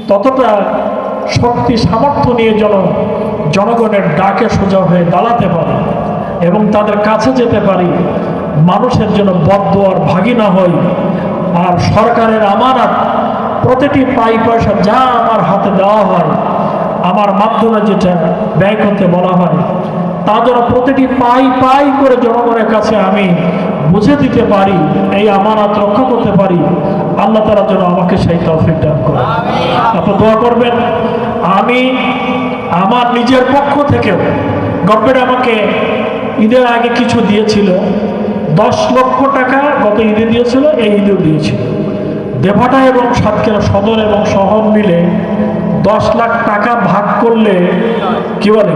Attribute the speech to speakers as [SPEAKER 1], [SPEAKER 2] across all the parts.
[SPEAKER 1] ততটা শক্তি সামর্থ্য নিয়ে যেন জনগণের ডাকে সোজা হয়ে দাঁড়াতে পারি এবং তাদের কাছে যেতে পারি, মানুষের জন্য বদদোয়ার ভাগী না হই। আর সরকারের আমানত প্রতিটি পাই পয়সা যা আমার হাতে দেওয়া হয়, আমার মাধ্যমে যেটা ব্যয় করতে বলা হয়, তা যেন প্রতিটি পাই করে জনগণের কাছে আমি বুঝে দিতে পারি, এই আমানত রক্ষা করতে পারি। আল্লাহ তাআলা যেন আমাকে সেই তৌফিক দান করে। আপনি দোয়া করবেন। আমি আমার নিজের পক্ষ থেকেও, গভর্নমেন্ট আমাকে ঈদের আগে কিছু দিয়েছিল, 10 লক্ষ টাকা গত ঈদে দিয়েছিল, এই ঈদেও দিয়েছিল। দেভাটা এবং সাতক্ষীরা সদর এবং শহর মিলে 10 লাখ টাকা ভাগ করলে কি বলে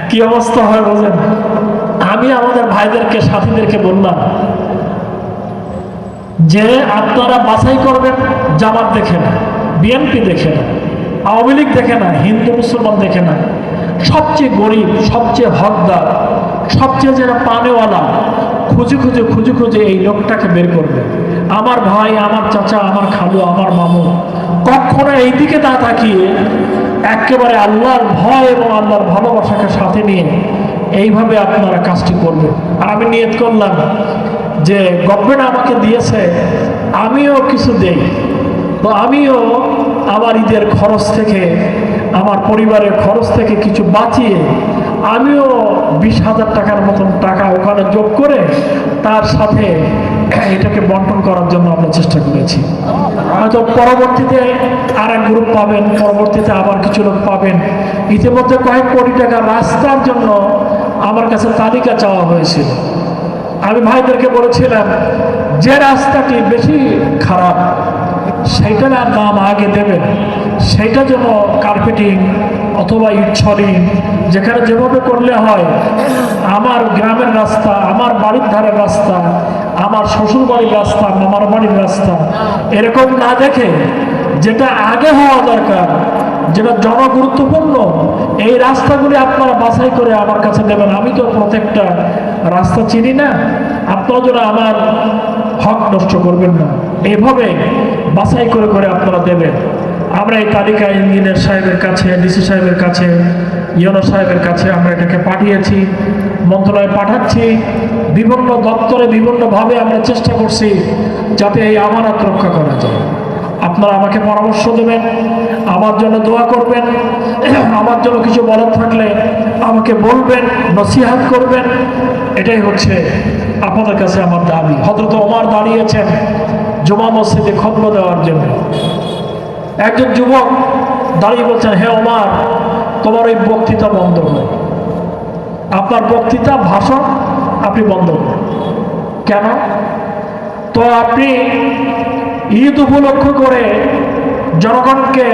[SPEAKER 1] কি অবস্থা হয় বোঝেন। আমি আমাদের ভাইদেরকে, সাথীদেরকে বললাম যে আপনারা বাছাই করবেন, জামাত দেখে না, বিএনপি দেখে না, আওয়ামী লীগ দেখে না, হিন্দু মুসলমান দেখে না, সবচেয়ে গরিব, সবচেয়ে হকদার, সবচেয়ে যারা পানেওয়ালা, খুঁজে খুঁজে এই লোকটাকে বের করবে। আমার ভাই, আমার চাচা, আমার খালু, আমার মামু কখনো এই দিকে না তাকিয়ে একেবারে আল্লাহর ভয় এবং আল্লাহর ভালোবাসাকে সাথে নিয়ে এইভাবে আপনারা কাজটি করবেন। আর আমি নিয়ত করলাম যে গভর্নমেন্ট আমাকে দিয়েছে, আমিও কিছু দেই, তো আমিও আমার ঈদের খরচ থেকে, আমার পরিবারের খরচ থেকে কিছু বাঁচিয়ে আমিও 20,000 টাকার মতন টাকা ওখানে যোগ করে তার সাথে এটাকে বন্টন করার জন্য আমরা চেষ্টা করেছি। হয়তো পরবর্তীতে আর এক গ্রুপ পাবেন, পরবর্তীতে আবার কিছু লোক পাবেন। ইতিমধ্যে কয়েক কোটি টাকা রাস্তার জন্য আমার কাছে তালিকা চাওয়া হয়েছিল। আমি ভাইদেরকে বলেছিলাম যে রাস্তাটি বেশি খারাপ সেইটার দাম আগে দেবেন, সেইটা যেন কার্পেটিং অথবা ইটছড়ি যেখানে যেভাবে করলে হয়, আমার গ্রামের রাস্তা, আমার বাড়ির ধারের রাস্তা, আমার শ্বশুর বাড়ির রাস্তা, মামার বাড়ির রাস্তা, এরকম না দেখে যেটা আগে হওয়া দরকার, যেটা জনগুরুত্বপূর্ণ, এই রাস্তাগুলি আপনারা বাছাই করে আমার কাছে দেবেন। আমি তো প্রত্যেকটা রাস্তা চিনি না, আপনারা যেন আমার হক নষ্ট করবেন না, এইভাবে বাছাই করে আপনারা দেবেন। আমরা এই তালিকা ইঞ্জিনিয়ার সাহেবের কাছে, ডিসি সাহেবের কাছে, ইউনো সাহেবের কাছে আমরা এটাকে পাঠিয়েছি, মন্ত্রণালয়ে পাঠাচ্ছি, বিভিন্ন দপ্তরে বিভিন্নভাবে আমরা চেষ্টা করছি যাতে এই আমানত রক্ষা করা যায়। আপনারা আমাকে পরামর্শ দেবেন, আমার জন্য দোয়া করবেন, আমার জন্য কিছু বলার থাকলে আমাকে বলবেন, নসিহত করবেন। এটাই হচ্ছে আপনাদের কাছে আমার দাবি। হযরত ওমর দাঁড়িয়েছেন জুমা মসজিদে খুতবা দেওয়ার জন্য। একজন যুবক দাঁড়িয়ে বলছেন, হে ওমর, তোমার ওই বক্তৃতা বন্ধ করো, আপনার বক্তৃতা, ভাষণ আপনি বন্ধ করুন। কেন? তো আপনি ঈদ উপলক্ষ করে জনগণকে